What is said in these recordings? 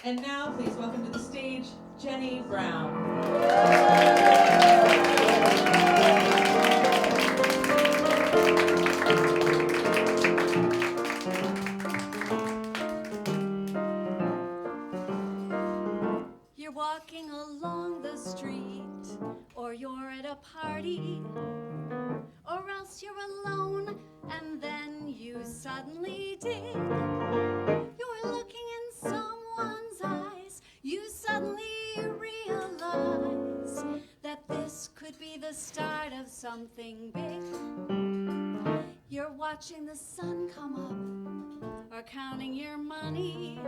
And now, please welcome to the stage, Jenny Brown. You're walking along the street, or you're at a party, or else you're alone, and then you suddenly dig. You're looking in someone's eyes, you suddenly realize that this could be the start of something big. You're watching the sun come up, or counting your money,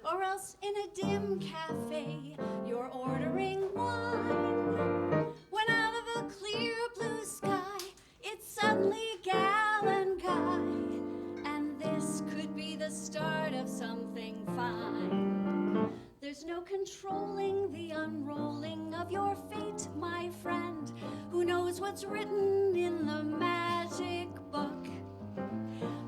or else in a dim cafe you're ordering wine. When out of a clear blue sky it's suddenly gal and guy, and this could be the start of something fine. There's no controlling the unrolling of your fate, my friend. Who knows what's written in the magic book?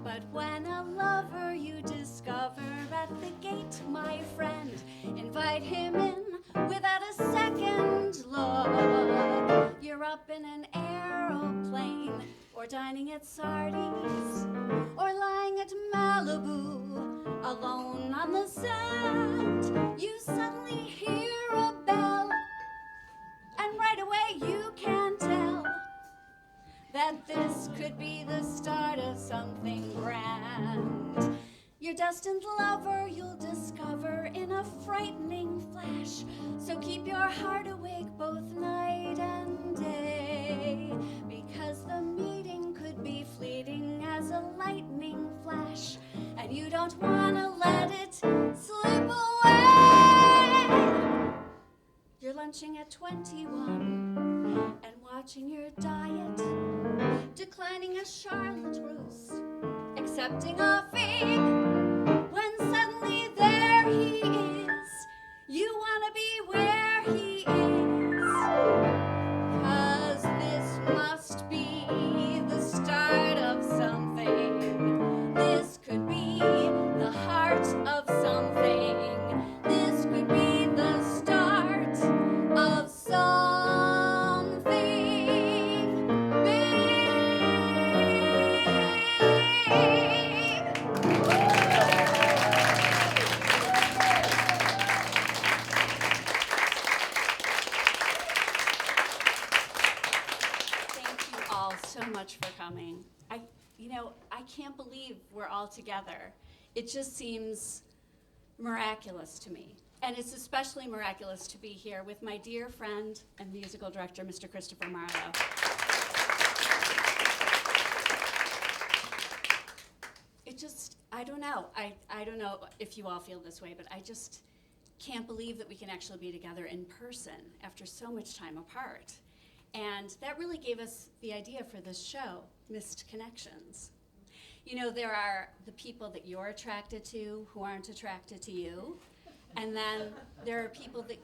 But when a lover you discover at the gate, my friend, invite him in without a second look. You're up in an aeroplane, or dining at Sardi's, or lying at Malibu, alone on the sand. You suddenly hear a bell, and right away you can tell that this could be the start of something grand. Your destined lover you'll discover in a frightening flash, so keep your heart awake both night and day, because the meeting could be fleeting as a lightning flash, and you don't want to let it slip away. You're lunching at 21 and watching your diet, declining a Charlotte Russe, accepting a fig, when suddenly there he is. You want to be where he is, 'cause this must be the start of something. This could be the heart of something. This could be the start of something big. Thank you all so much for coming. I can't believe we're all together. It just seems miraculous to me. And it's especially miraculous to be here with my dear friend and musical director, Mr. Christopher Marlowe. I don't know. I don't know if you all feel this way, but I just can't believe that we can actually be together in person after so much time apart. And that really gave us the idea for this show, Missed Connections. You know, there are the people that you're attracted to who aren't attracted to you. And then there are people that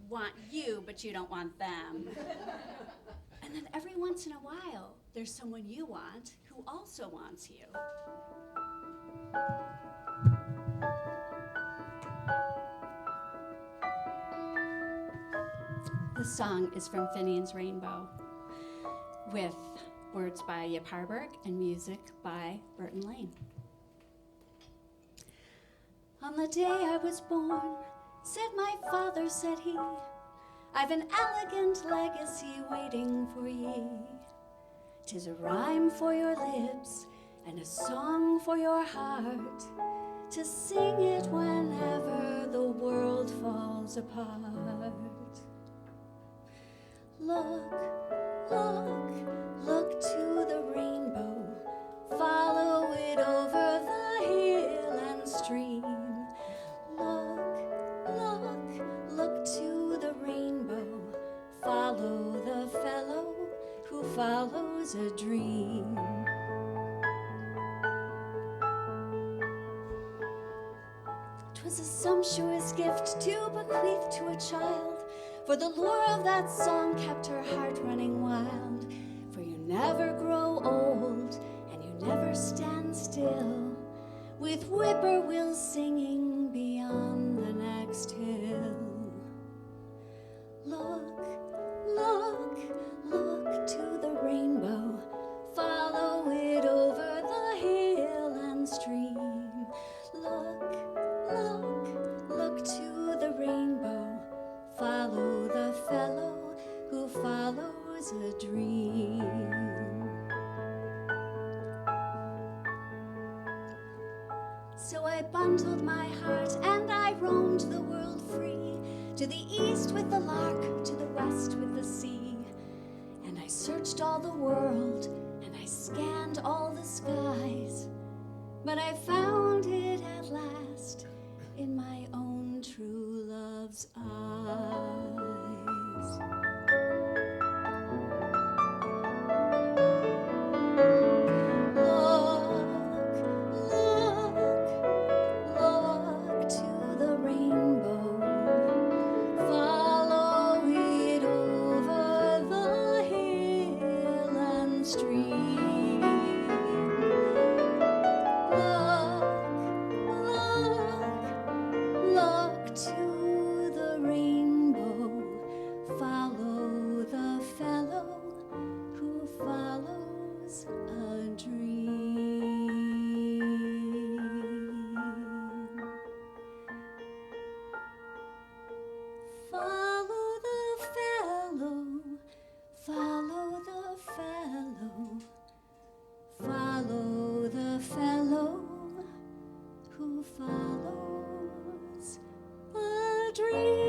want you, but you don't want them. And then every once in a while, there's someone you want who also wants you. The song is from Finian's Rainbow, with words by Yip Harburg and music by Burton Lane. On the day I was born, said my father, said he, I've an elegant legacy waiting for ye. 'Tis a rhyme for your lips and a song for your heart, to sing it whenever the world falls apart. Look, look, look to the rainbow, follow it over the hill and stream. Look, follows a dream. 'Twas a sumptuous gift to bequeath to a child, for the lure of that song kept her heart running wild. For you never grow old, and you never stand still, with whippoorwills singing beyond the next hill. Look, look, look to the rainbow, follow it over the hill and stream. Look, look, look to the rainbow, follow the fellow who follows a dream. So I bundled my heart and I roamed the world free, to the east with the lark, to the west with the sea. And I searched all the world and I scanned all the skies, but I found it at last in my own true love's eyes. Look, look, look to the rainbow, follow it over the hill and stream. Look to the rainbow, follow the fellow who follows a dream. Follow the fellow, follow the fellow, follow the fellow who follows a dream.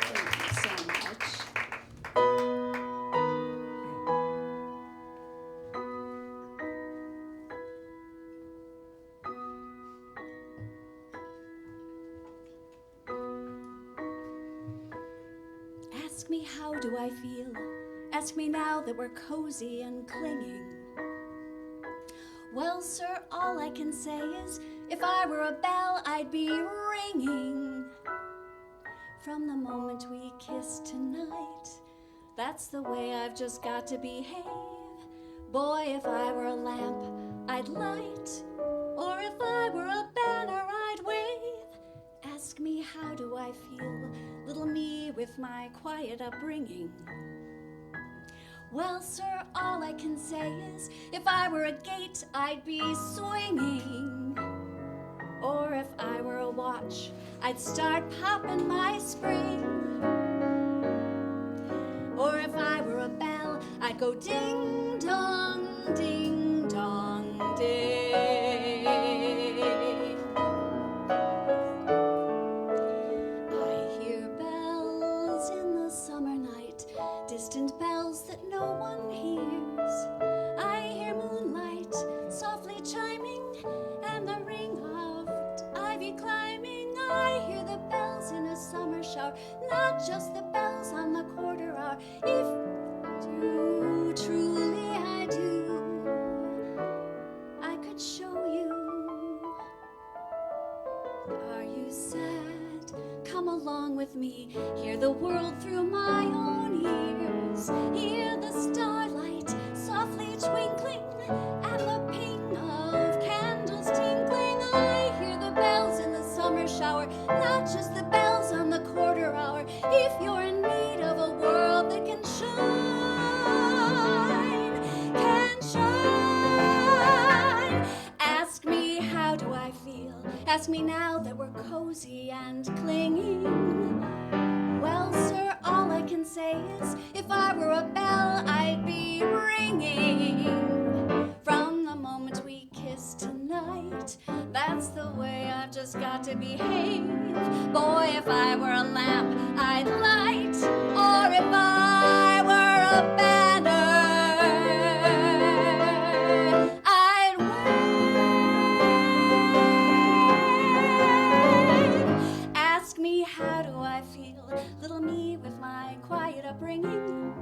Thank you so much. Ask me, how do I feel? Ask me now that we're cozy and clinging. Well, sir, all I can say is, if I were a bell, I'd be ringing. From the moment we kissed tonight, that's the way I've just got to behave. Boy, if I were a lamp, I'd light, or if I were a banner, I'd wave. Ask me, how do I feel? Little me with my quiet upbringing. Well, sir, all I can say is, if I were a gate, I'd be swinging. Or if I were a watch, I'd start popping my spring. Or if I were a bell, I'd go ding dong, ding dong, ding. I hear bells in the summer night, distant bells that no one hears. I hear moonlight softly chiming and the ring of ivy climbing. I hear the bells in a summer shower, not just the bells on the quarter hour. If truly I do, I could show you. Are you sad? Come along with me, hear the world through my own ears. Hear the starlight softly twinkling and the ping of candles tinkling. I hear the bells in the summer shower, not just the bells on the quarter hour. If you're in need of a world that can shine, ask me, how do I feel? Ask me now that we're cozy and clinging. Well, sir, all I can say is, if I were a bell, I'd be ringing. From the moment we kissed tonight, that's the way I've just got to behave. Boy, if I were a lamp, I'd light. Or if I were a banner, I feel, little me with my quiet upbringing.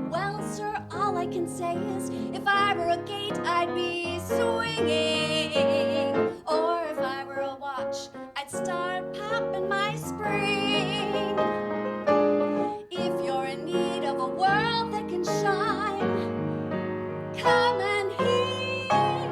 Well, sir, all I can say is, if I were a gate, I'd be swinging. Or if I were a watch, I'd start popping my spring. If you're in need of a world that can shine, come and hear mine.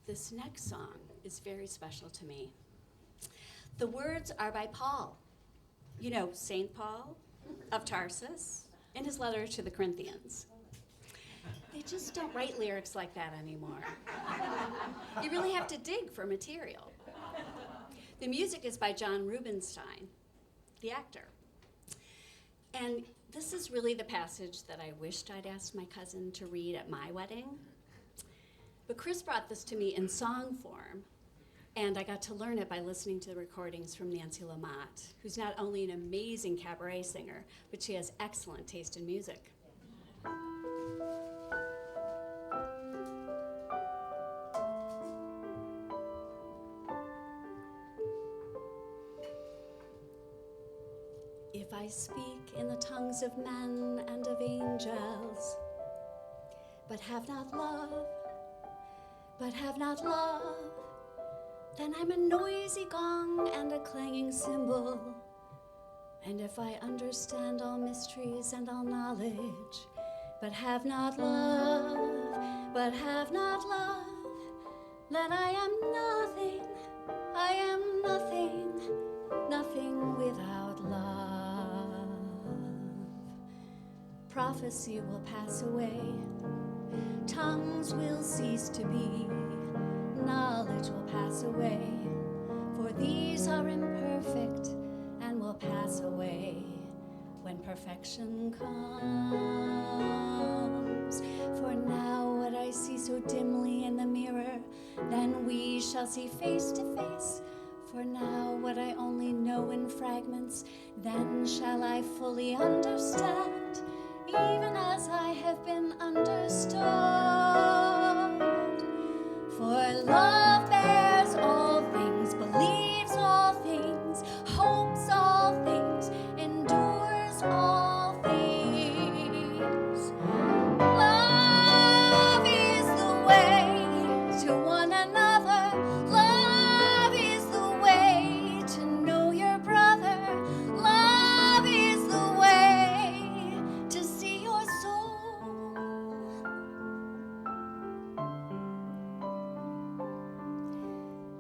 This next song is very special to me. The words are by Paul. You know, St. Paul of Tarsus in his letter to the Corinthians. They just don't write lyrics like that anymore. You really have to dig for material. The music is by John Rubinstein, the actor. And this is really the passage that I wished I'd asked my cousin to read at my wedding. But Chris brought this to me in song form, and I got to learn it by listening to the recordings from Nancy Lamott, who's not only an amazing cabaret singer, but she has excellent taste in music. If I speak in the tongues of men and of angels, but have not love, then I'm a noisy gong and a clanging cymbal. And if I understand all mysteries and all knowledge, but have not love, then I am nothing without love. Prophecy will pass away, tongues will cease to be, knowledge will pass away, for these are imperfect and will pass away when perfection comes. For now what I see so dimly in the mirror, then we shall see face to face. For now what I only know in fragments, then shall I fully understand, even as I have been understood. For love bears all things, believes all things, hopes all things, endures all things. Love is the way to one another. Love is the way to know your brother. Love is the way to see your soul.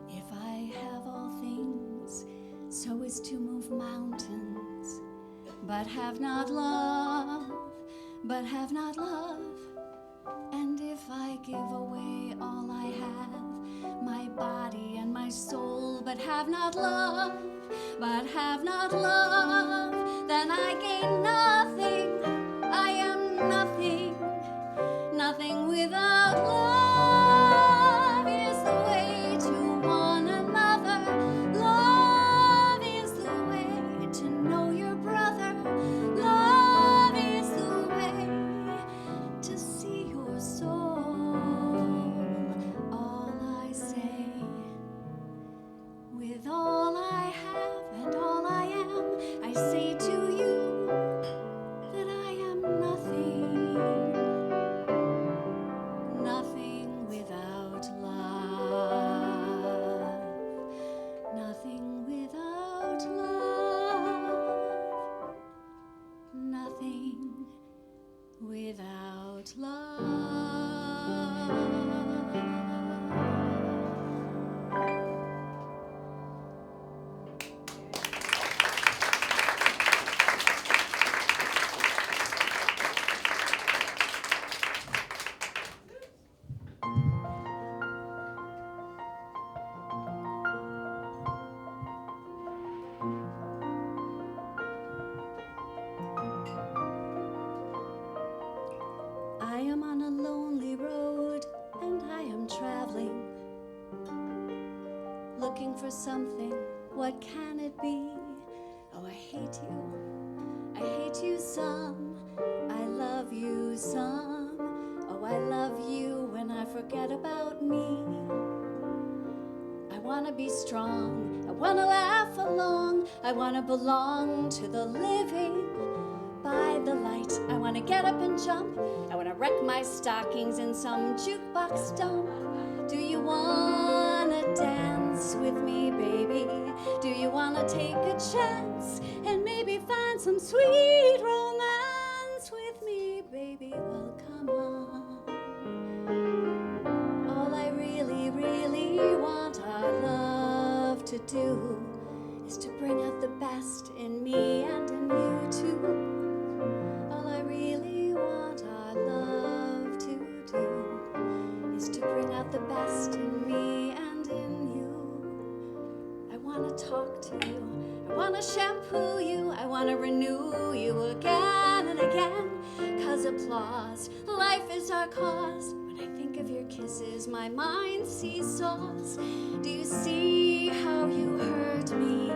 If I have all things, so as to move mountains, but have not love, and if I give away all I have, my body and my soul, but have not love, then I gain nothing, I am nothing without love. Is the way to one another. Love is the way to know your brother. Love is the way to see your soul. All I say, with all I have and all I am, I say to you that I am nothing without love. Nothing without love. Nothing without love. for something, what can it be? Oh, I hate you some, I love you some. Oh, I love you when I forget about me. I wanna be strong, I wanna laugh along, I wanna belong to the living by the light. I wanna get up and jump, I wanna wreck my stockings in some jukebox dump. Do you wanna dance with me, baby? Do you wanna take a chance and maybe find some sweet romance with me, baby? Well, come on. All I really, really want our love to do is to bring out the best in me and in you too. All I really want our love to do is to bring out the best in me and in you. I want to talk to you, I want to shampoo you, I want to renew you again and again. 'Cause applause, life is our cause. When I think of your kisses, my mind seesaws. Do you see how you hurt me?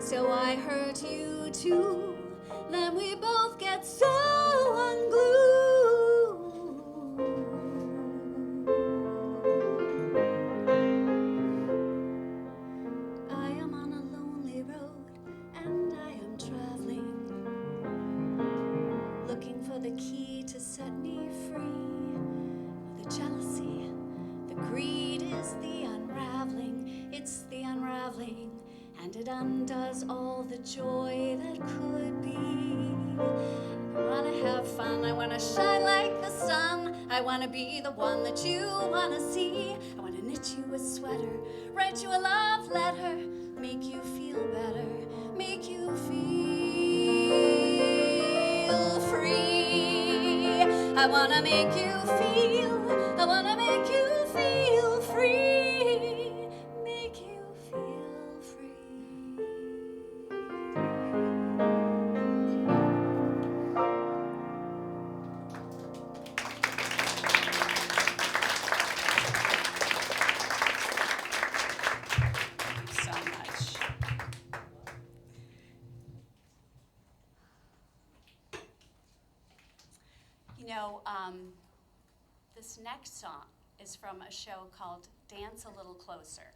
So I hurt you too. Then we both get so unglued. I am on a lonely road and I am traveling, looking for the key to set me free. The jealousy, the greed is the unraveling. It's the unraveling, and it undoes all the joy that could be. I wanna have fun, I wanna shine like the sun. I wanna be the one that you wanna see. I wanna knit you a sweater, write you a love letter, make you feel better, make you feel free. I wanna make you feel, I wanna make you feel free, make you feel free. Thank you so much. You know, this next song is from a show called Dance a Little Closer,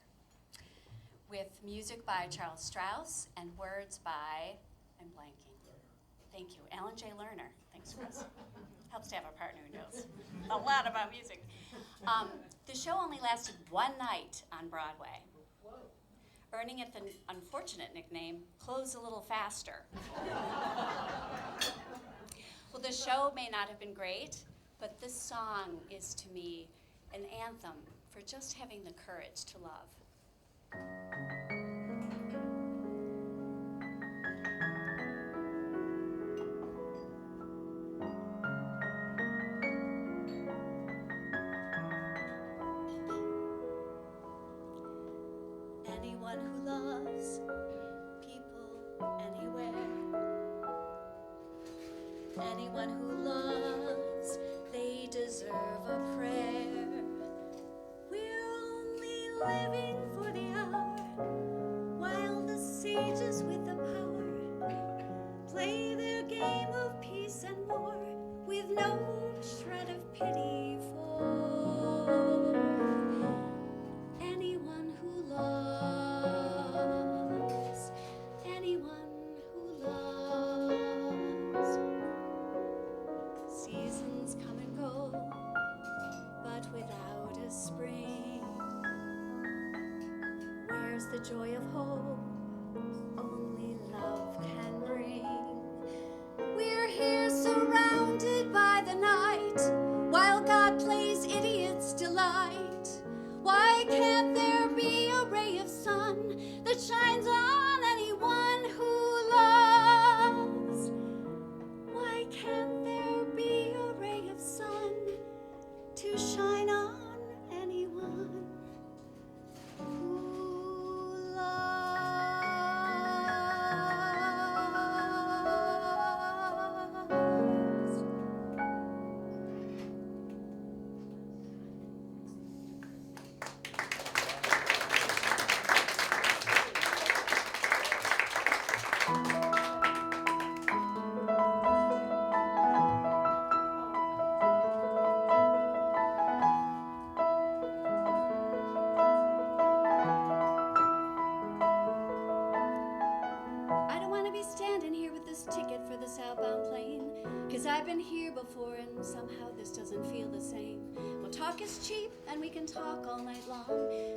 with music by Charles Strauss and words by, I'm blanking. Thank you, Alan J. Lerner. Thanks, Chris. Helps to have a partner who knows a lot about music. The show only lasted one night on Broadway, earning it the unfortunate nickname, Close a Little Faster. Well, the show may not have been great, but this song is to me an anthem for just having the courage to love. Anyone who loves people anywhere, anyone who loves, they deserve a prayer. We're only living for the hour, while the sages with the power play their game of peace and war, with no shred of pity for anyone who loves, anyone who loves. Seasons come and go, but without a spring. Where's the joy of hope only love can bring? We're here surrounded by the night, while God plays idiot's delight. Why can't there be a ray of sun that shines on anyone who loves? Why can't there be a ray of sun to shine on anyone who loves? 'cause I've been here before and somehow this doesn't feel the same. Well, talk is cheap and we can talk all night long,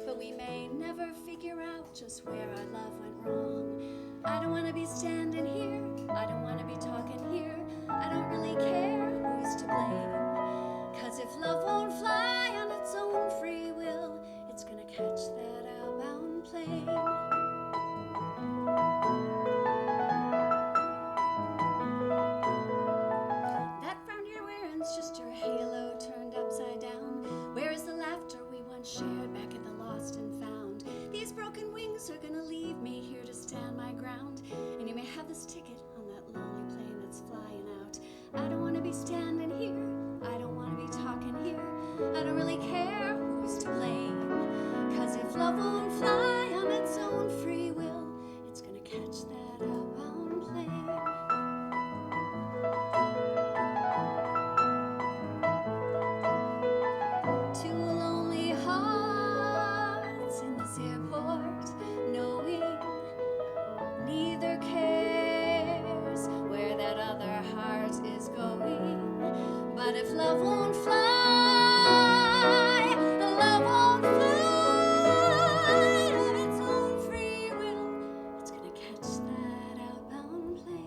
but we may never figure out just where our love went wrong. I don't want to be standing here, I don't want to be talking here, I don't really care who's to blame. 'Cause if love won't fly on its own free will, it's gonna catch that outbound plane. That frown you're wearing's just your halo turned upside down. Where is the laughter we once shared back at the lost and found? These broken wings are gonna leave me here to stand my ground, and you may have this ticket on that lonely plane that's flying out. I don't want to be standing here, I don't want to be talking here, I don't really care who's to blame. 'Cause if love won't fly on its own free will, it's gonna catch that outbound plane. Two lonely hearts in this airport, knowing neither cares where that other heart is going. But if love won't fly, love won't fly of its own free will, it's gonna catch that outbound plane.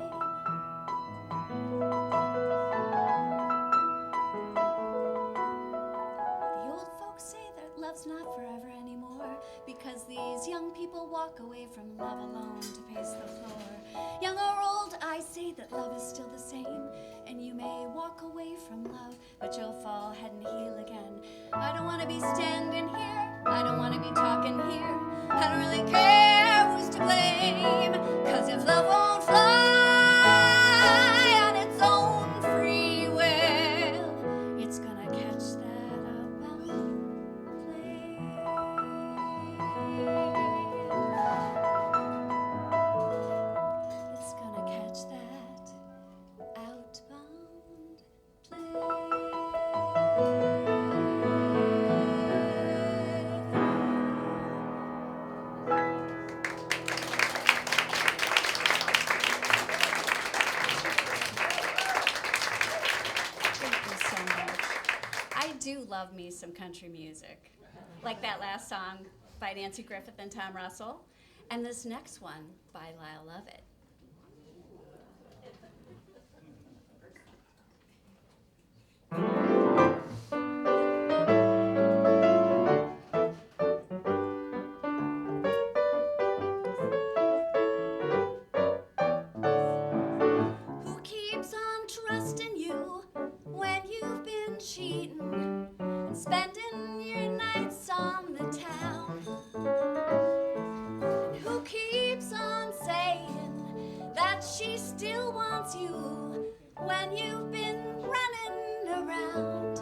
The old folks say that love's not forever anymore, because these young people walk away from love alone to pace the floor. Young or old, I say that love is still the same, and you may walk away from love, but you'll fall head and heel again. I don't want to be standing here, I don't want to be talking here, I don't really care who's to blame. 'Cause if love won't fly on its own free will, it's gonna catch that outbound plane. It's gonna catch that outbound plane. Thank you so much. I do love me some country music, like that last song by Nancy Griffith and Tom Russell, and this next one by Lyle Lovett. Who keeps on trusting you when you've been cheating and spending your nights on the town? And who keeps on saying that she still wants you when you've been running around?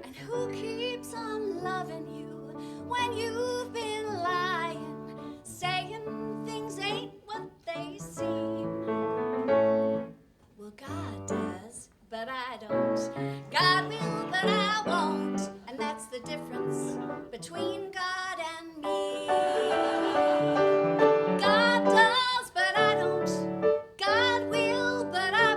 And who keeps on loving you when you've been lying, saying things ain't what they seem? Well, God does, but I don't. God will, but I won't. And that's the difference between God and me. God does, but I don't. God will, but I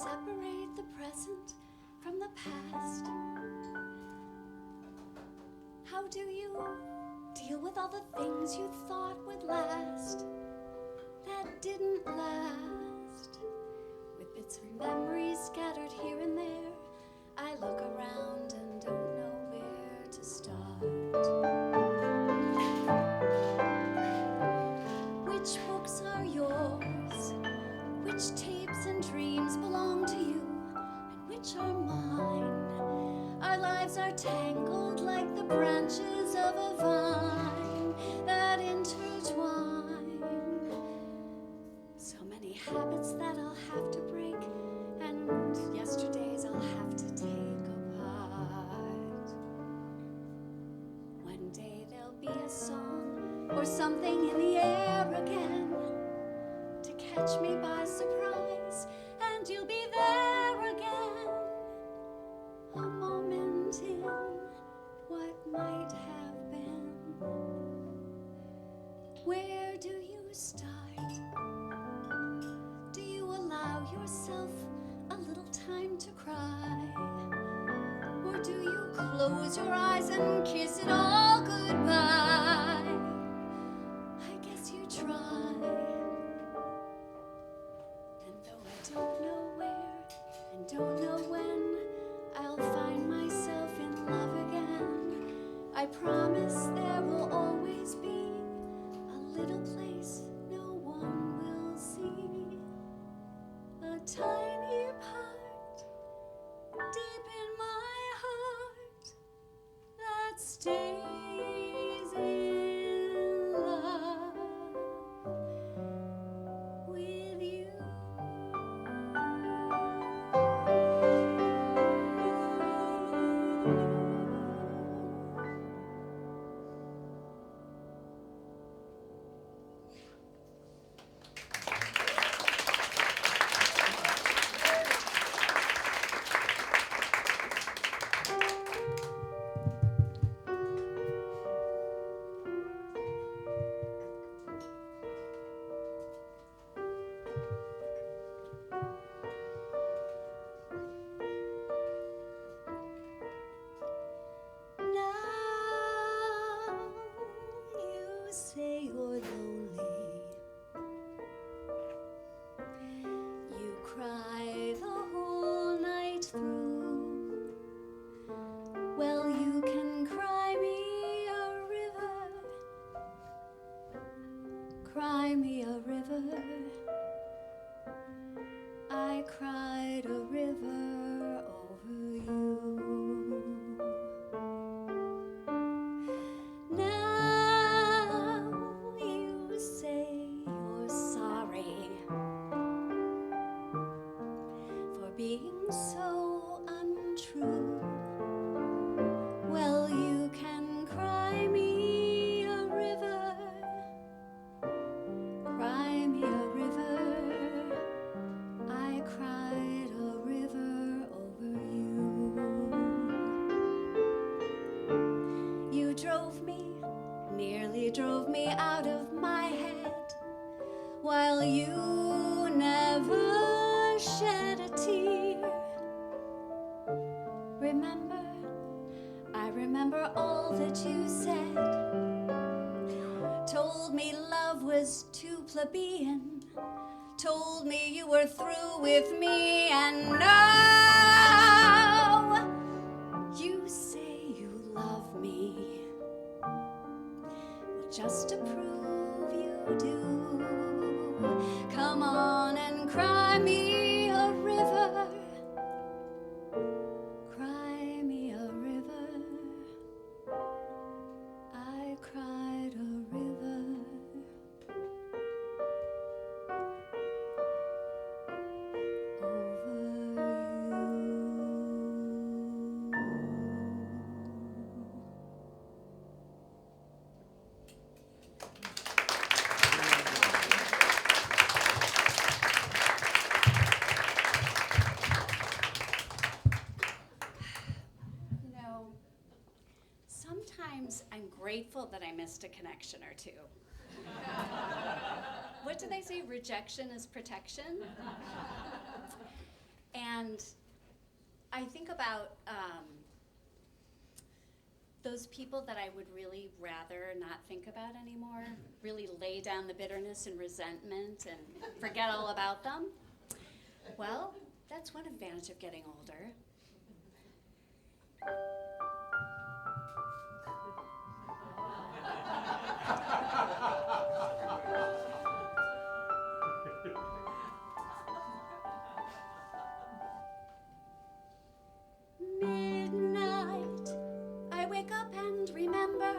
separate the present from the past? How do you deal with all the things you thought would last that didn't last? With bits of memories scattered here and there, I look around and don't know where to start. Which books are yours? Which tapes and dreams belong to you? And which are mine? Our lives are tangled like the branches of a vine that intertwine. So many habits that I'll have to break, and yesterdays I'll have to take apart. One day there'll be a song or something in the air again to catch me by surprise, and you'll be there again. A moment in what might have been. Where do you start? Do you allow yourself a little time to cry? Or do you close your eyes and kiss it all goodbye? I guess you try. And though I don't know where and don't know when I'll find myself in love again, I promise there will always be a little place no one will see. A tiny part deep in my heart that stays in love with you. Now you say you're lonely. You cry the whole night through. Well, you can cry me a river. Cry me a river. I cried a river over you. Now you say you're sorry for being so untrue. Well, you can cry me a river. Cry me a river. I cried a river over you. You nearly drove me out of my head, while you never shed a tear. I remember all that you said. Told me love was too plebeian. Told me you were through with me, and now you say you love me. Well, just to prove you do, come on and cry me a river. Cry me a river. I cried a river. Sometimes I'm grateful that I missed a connection or two. What do they say? Rejection is protection. And I think about those people that I would really rather not think about anymore, really lay down the bitterness and resentment and forget all about them. Well, that's one advantage of getting older. Midnight, I wake up and remember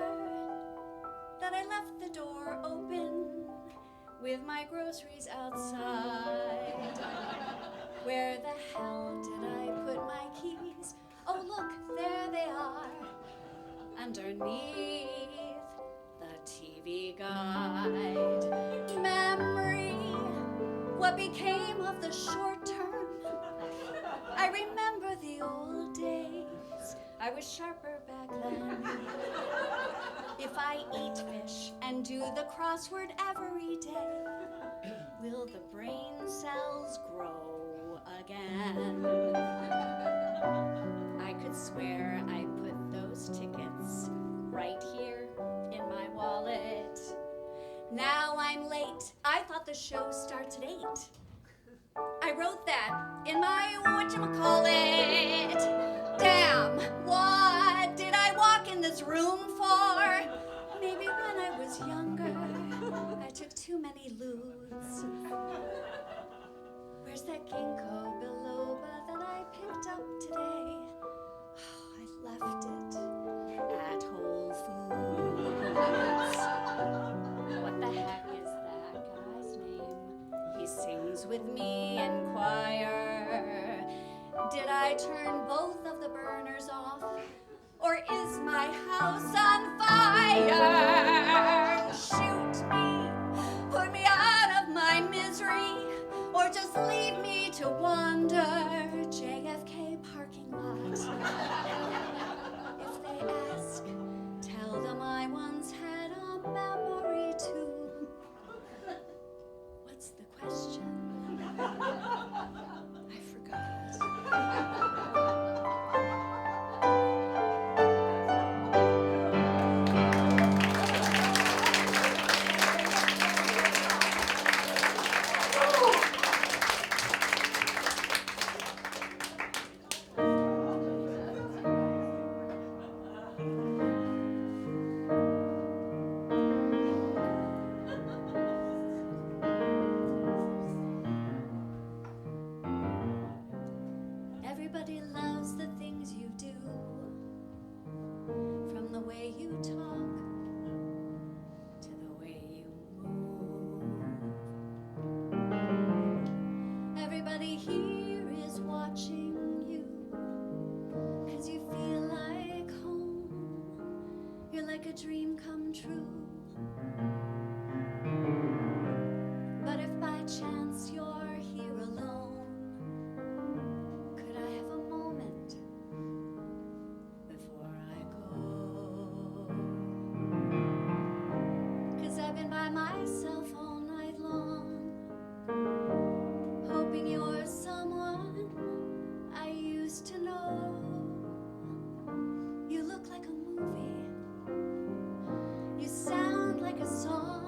that I left the door open with my groceries outside. Where the hell did I put my keys? Oh look, there they are, underneath the TV guide. Memory, what became of the short term? I remember the old days, I was sharper back then. If I eat fish and do the crossword every day, will the brain cells grow again? I could swear I put those tickets right here in my wallet. Now I'm late. I thought the show starts at 8. I wrote that in my whatchamacallit. Damn, what did I walk in this room for? Maybe when I was younger, I took too many lewds. Where's that ginkgo biloba that I picked up today? Oh, I left it at Whole Foods. What the heck is that guy's name? He sings with me in choir. Did I turn both of the burners off? Or is my house on fire? Shoot me, put me out of my misery, or just leave me to wander JFK parking lot. If they ask, tell them I once had a memory too. What's the question? I forgot. Everybody loves the things you do, from the way you talk to the way you move. Everybody here is watching you, 'cause you feel like home. You're like a dream come true. But if by chance you're here alone, could I have a moment before I go? 'Cause I've been by myself all night long, hoping you're someone I used to know. You look like a movie. You sound like a song.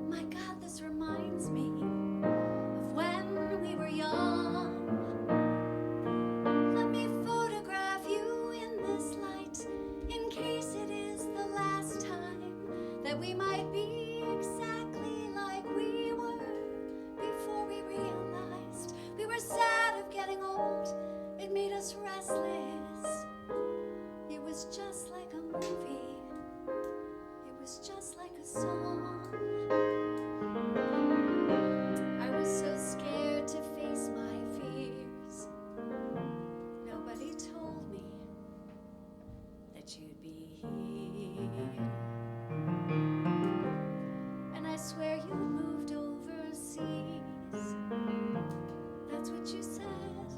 My God, this reminds me of when we were young. Let me photograph you in this light, in case it is the last time that we might be exactly like we were before we realized we were sad of getting old. It made us restless. It was just like a movie. It was just like a song. I was so scared to face my fears. Nobody told me that you'd be here. And I swear you moved overseas. That's what you said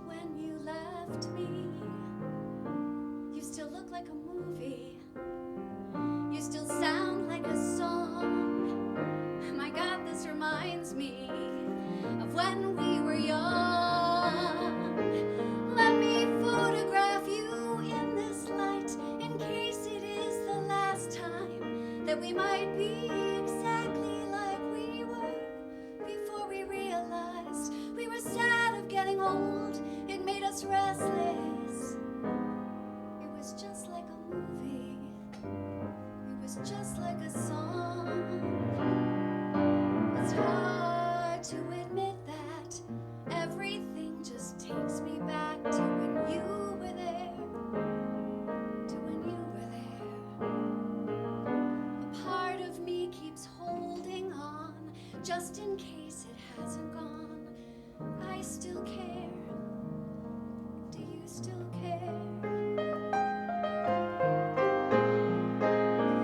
when you left me. You still look like a movie. You still sound like a song. My God, this reminds me of when we were young. Let me photograph you in this light, in case it is the last time that we might be exactly like we were before we realized we were sad of getting old. It made us restless. It was just like a movie. It was just like a song. It's hard to admit that everything just takes me back to when you were there. To when you were there. A part of me keeps holding on, just in case it hasn't gone. I still care. Do you still care?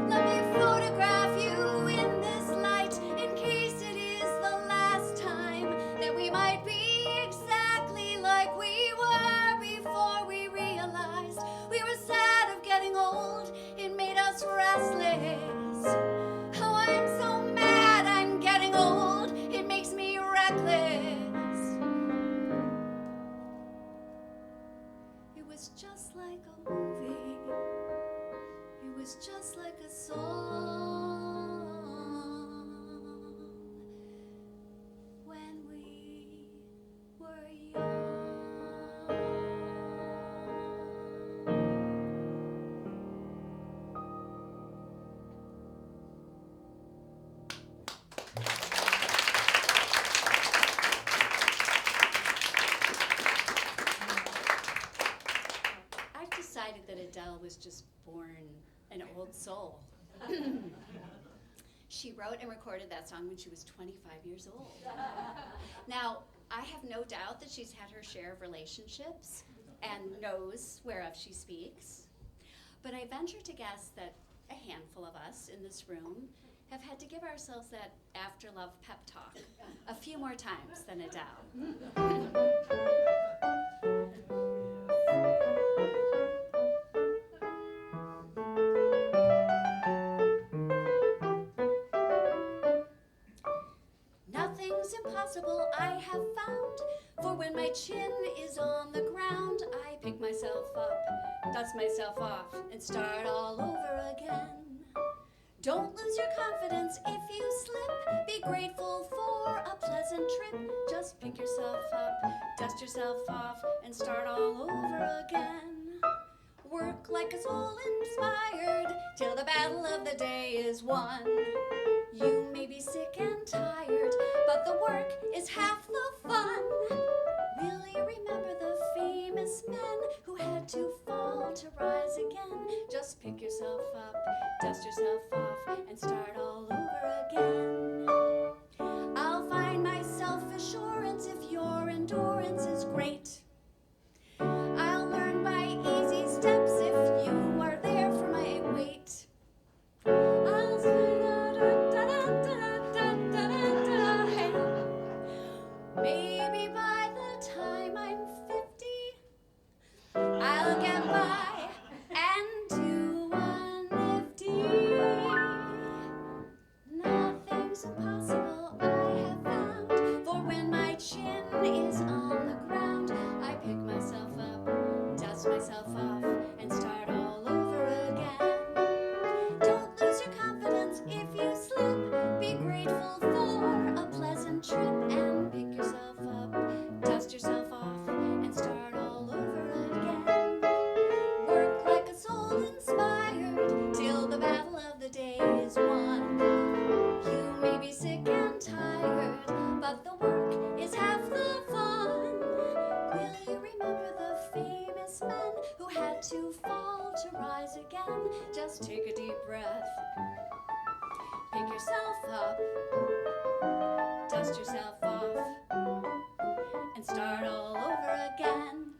Let me photograph you in this light, in case it is the last time that we might be exactly like we were before we realized we were sad of getting old. It made us restless. Oh, I'm so mad I'm getting old. It makes me reckless. It was just like a movie. It was just like a song when we were young. I've decided that Adele was just born an old soul. She wrote and recorded that song when she was 25 years old. Now, I have no doubt that she's had her share of relationships and knows whereof she speaks. But I venture to guess that a handful of us in this room have had to give ourselves that after-love pep talk a few more times than Adele. Nothing's impossible, I have found, for when my chin is on the ground, I pick myself up, dust myself off, and start all over again. Don't lose your confidence if you slip. Be grateful for a pleasant trip. Just pick yourself up, dust yourself off, and start all over again. Work like a soul inspired till the battle of the day is won. You may be sick and tired, but the work is half the fun. Will you remember the famous men who had to fall to rise again? Just pick yourself up, dust yourself off, and start all over again. I'll find my self-assurance if your endurance is great. I'll learn by easy steps if you are there for my weight. I'll maybe by the time I'm 50, I'll get by and do 150. Nothing's impossible, I have found, for when my chin is on the ground, I pick myself up, dust myself off, and start all over again. Don't lose your confidence if you slip. Be grateful for a pleasant trip and pick yourself up, dust yourself off, and start all over again. Work like a soul inspired till the battle of the day is won. You may be sick and tired, but the work is half the fun. Will you remember the famous men who had to fall to rise again? Just take a deep breath, pick yourself up, dust yourself off, and start all over again.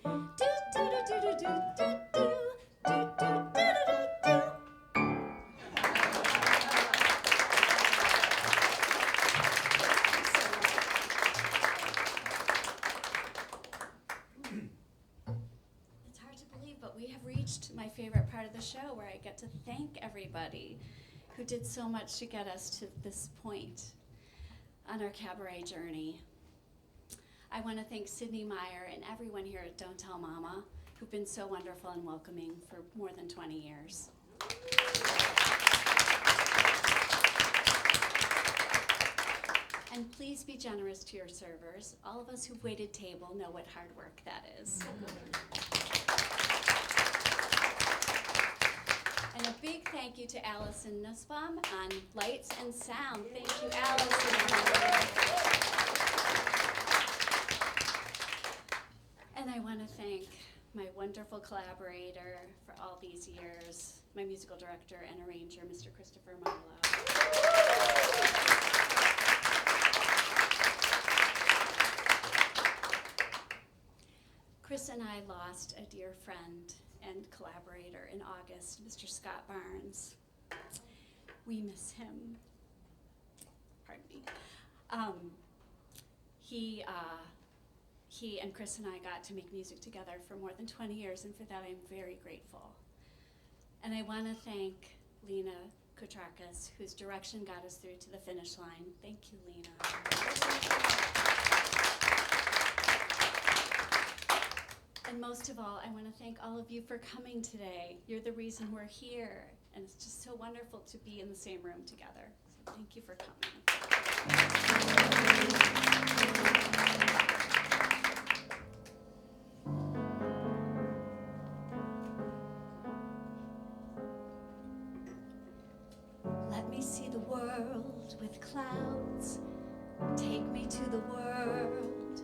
Do do do do do do do do do do do do do. It's hard to believe, but we have reached my favorite part of the show where I get to thank everybody who did so much to get us to this point on our cabaret journey. I want to thank Sydney Meyer and everyone here at Don't Tell Mama, who've been so wonderful and welcoming for more than 20 years. And please be generous to your servers. All of us who've waited table know what hard work that is. And a big thank you to Allison Nussbaum on lights and sound. Thank you, Allison. And I want to thank my wonderful collaborator for all these years, my musical director and arranger, Mr. Christopher Marlowe. Chris and I lost a dear friend and collaborator in August, Mr. Scott Barnes. We miss him. Pardon me. He and Chris and I got to make music together for more than 20 years, and for that I'm very grateful. And I want to thank Lina Koutrakos, whose direction got us through to the finish line. Thank you, Lina. And most of all, I want to thank all of you for coming today. You're the reason we're here, and it's just so wonderful to be in the same room together. So thank you for coming. Let me see the world with clouds. Take me to the world.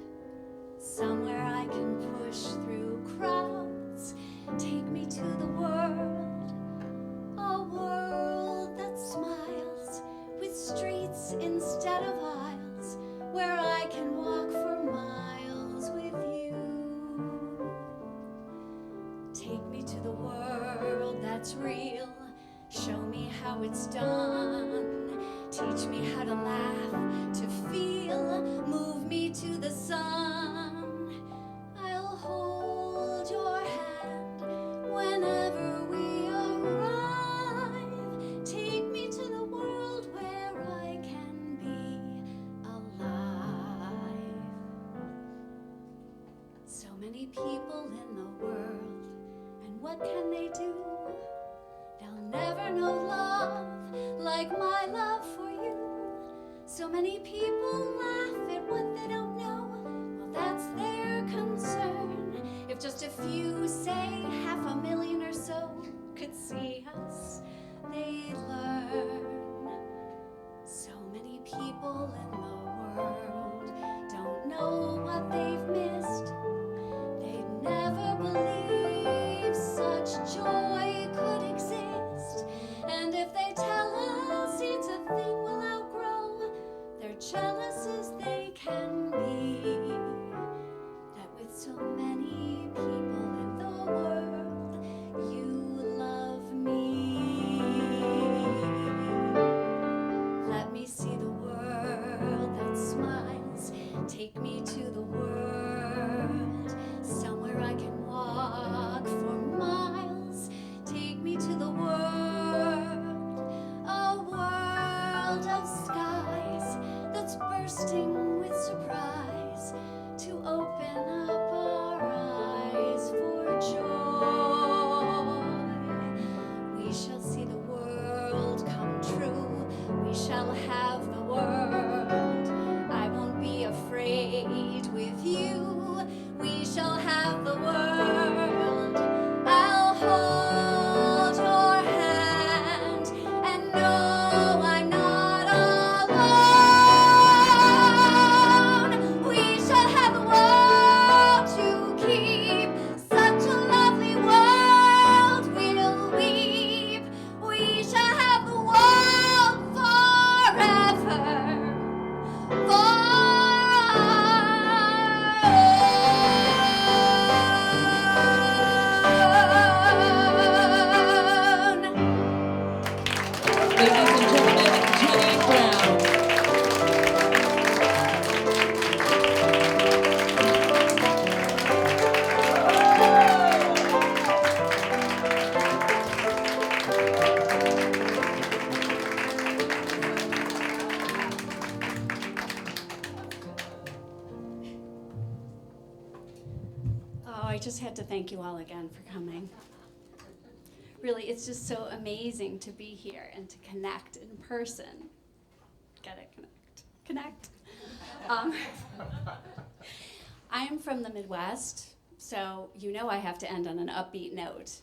Somewhere I can push through crowds. Take me to the world. A world that smiles with streets instead of aisles, where I can walk for miles with you. Take me to the world that's real. Show me how it's done. Teach me how to laugh, to feel. Move me to the sun. I'll hold your hand whenever we arrive. Take me to the world where I can be alive. So many people in the world, and what can they do? They'll never know love like my love for you. So many people laugh at what they don't know. Well, that's their concern. If just a few, say 500,000 or so, could see us, they'd learn. So many people in the world don't know what they've missed. They'd never believe such joy could exist. And if they tell us it's a thing we'll outgrow, they're jealous as they can be, that with so many people in the world, you love me. Let me see the world that smiles. Take me to the world, somewhere I can walk for miles. Take me to the world, a world of skies that's bursting with surprise, to open up our eyes for joy. We shall see the world come true. We shall have the world. I won't be afraid with you. We shall have the world. I'll hold your hand and know I'm not alone. We shall have the world to keep. Such a lovely world we'll weave. We shall have the world forever. I just had to thank you all again for coming. Really, it's just so amazing to be here and to connect in person. Gotta connect. I am from the Midwest, so you know I have to end on an upbeat note.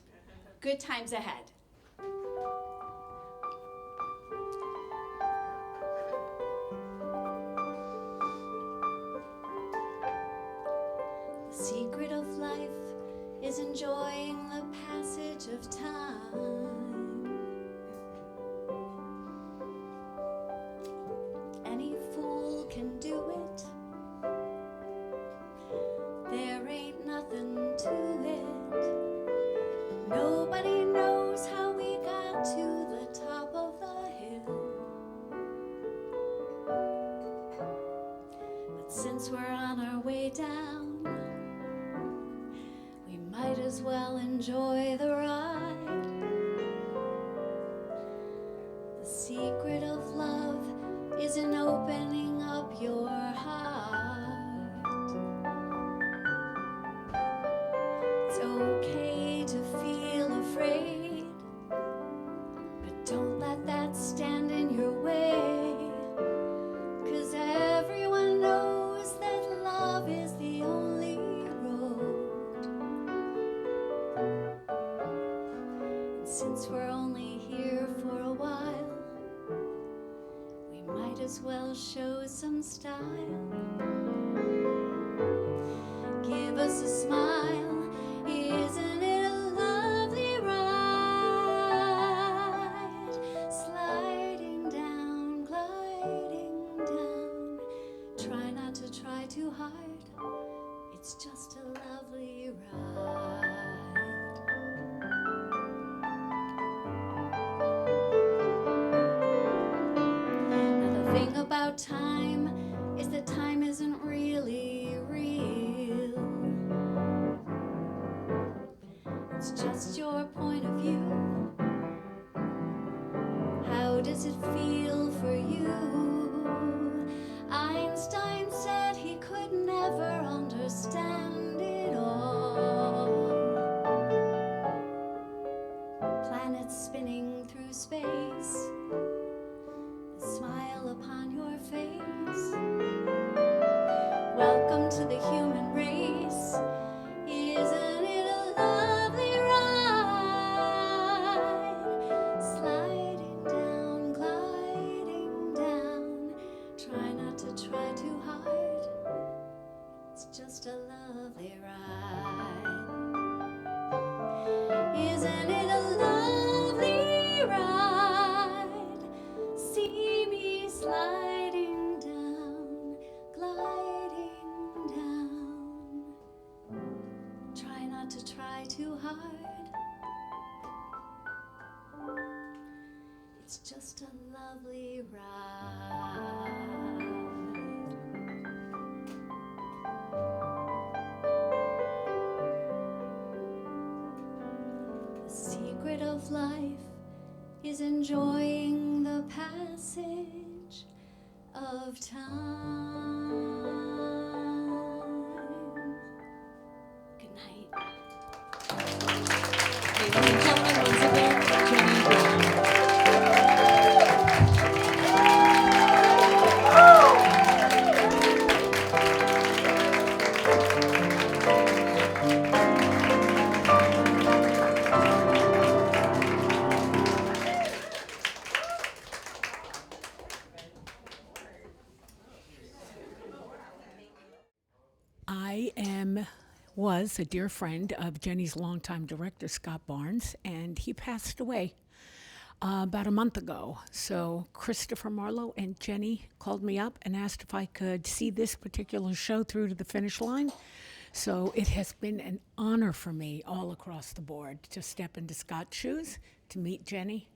Good times ahead. The secret of life is enjoying the passage of time. Any fool can do it. There ain't nothing to it. Nobody knows how we got to the top of the hill. But since we're on our way down, we might as well enjoy the ride. The secret of love is in opening up your heart. It's okay to feel afraid, but don't let that stand in your way, 'cause everyone knows that love is the only road. And since we're only here for a while, we might as well show some style. Give us a smile. Isn't it a lovely ride? Sliding down, gliding down. Try not to try too hard. It's just a lovely ride. Now the thing about time is that time isn't really real. It's just your point of view. How does it feel for you? Einstein said he could never understand it all. Planets spinning through space, the smile upon your face. Welcome to the human race. Isn't it a lovely ride? Sliding down, gliding down. Try not to try too hard. It's just a lovely ride. Isn't it a lovely ride? See me sliding down, gliding down. Try not to try too hard. It's just a lovely ride. The secret of life is enjoying the passage of time. Good night. Ladies and gentlemen, once again, Jenny Brown. Was a dear friend of Jenny's longtime director, Scott Barnes, and he passed away about a month ago. So Christopher Marlowe and Jenny called me up and asked if I could see this particular show through to the finish line. So it has been an honor for me all across the board to step into Scott's shoes, to meet Jenny.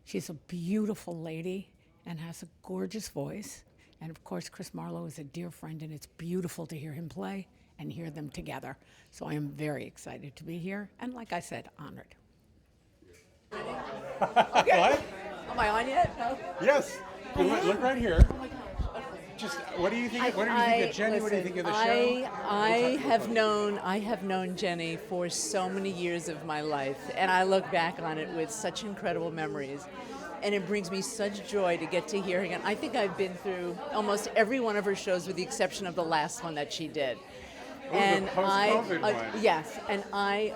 She's a beautiful lady and has a gorgeous voice. And of course, Chris Marlowe is a dear friend, and it's beautiful to hear him play and hear them together. So I am very excited to be here, and like I said, honored. Okay. What? Am I on yet? No. Yes. Look right here. Oh my gosh. Okay. just, what do you think? What do you think of Jenny? What do you think of the show? I have known Jenny for so many years of my life, and I look back on it with such incredible memories. And it brings me such joy to get to hear her again. I think I've been through almost every one of her shows with the exception of the last one that she did. And the post-COVID one. yes, and I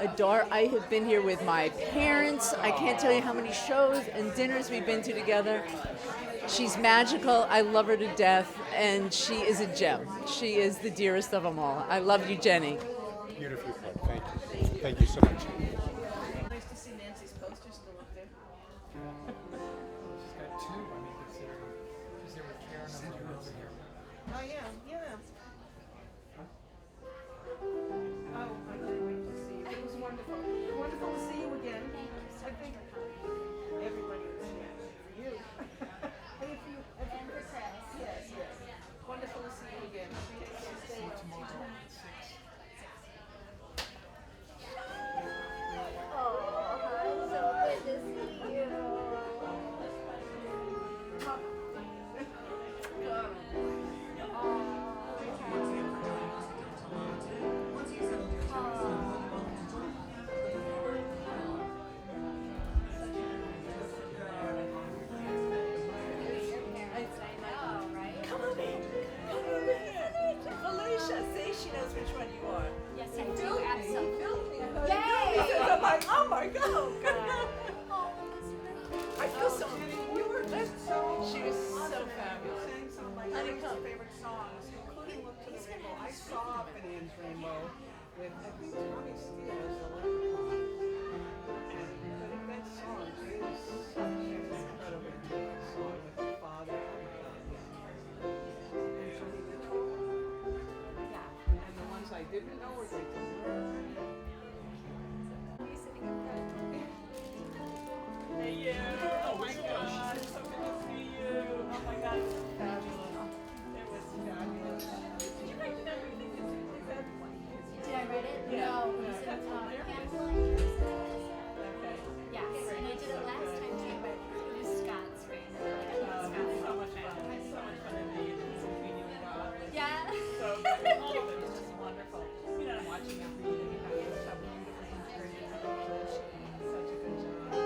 have been here with my parents. I can't tell you how many shows and dinners we've been to together. She's magical. I love her to death, and she is a gem. She is the dearest of them all. I love you, Jenny. Beautifully put. Thank you. Thank you so much. Nice to see Nancy's poster still up there. She's got two. I mean, she's there with Karen and two over here. Oh yeah, yeah. Oh, I can't wait to see you. It was wonderful. Wonderful to see you again. I think everybody was here for you. And if you, yes, yes. Wonderful to see you again. Stay well. Tomorrow at 6. Felicia, see, she knows which one you are. Yes, I do. Absolutely. I'm like, oh my God. Oh, I feel so. You were just she was so fabulous. Sang some of my favorite songs, including Look to the Rainbow. I saw Finian's Rainbow with, I think, Tommy Steele as the leprechaun. But that song is such an incredibly beautiful song with the father and Johnny Mitchell. yeah. And the ones I didn't know were like to learn. Hey, you. Oh my God. So good to see you. Oh my God. It was fabulous. It was fabulous. Did you write down everything? Is that one? Did I write it? Yeah. No. No. Was it Cancel and Jerusalem? Okay. Yes, and I did it last time too, but it was Scott's race. So much fun. It's so much fun to meet you. It's meeting you God. Yeah. So good. All of it was just wonderful. You know, I'm watching them read and you have so beautifully integrated. Such a good job.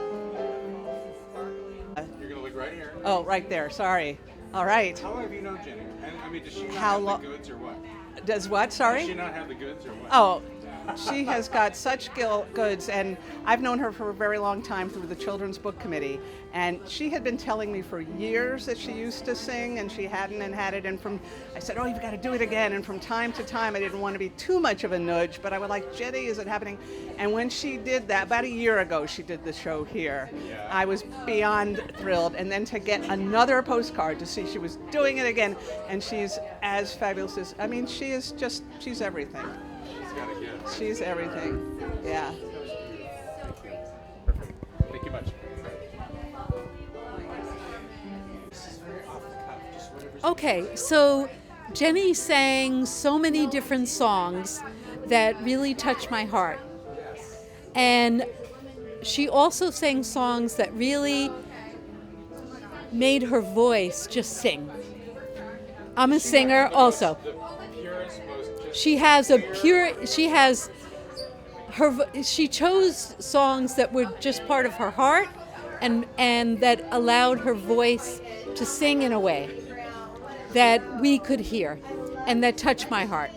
Beautiful, sparkly. You're going to look right here. Oh, right there. Sorry. All right. How long have you known Jenny? And I mean, does she not How have lo- the goods or what? Does what? Does Sorry? she not have the goods or what? Oh, she has got such goods, and I've known her for a very long time through the Children's Book Committee, and she had been telling me for years that she used to sing, and she hadn't and had it, and I said, oh, you've got to do it again, and from time to time, I didn't want to be too much of a nudge, but I would like, Jenny, is it happening? And when she did that, about a year ago, she did the show here. Yeah. I was beyond thrilled, and then to get another postcard to see she was doing it again, and she's as fabulous as, I mean, she's everything. She's got a gift. She's everything. Yeah. Perfect. Thank you much. Okay, so Jenny sang so many different songs that really touched my heart. And she also sang songs that really made her voice just sing. I'm a singer also. She chose songs that were just part of her heart and that allowed her voice to sing in a way that we could hear and that touched my heart.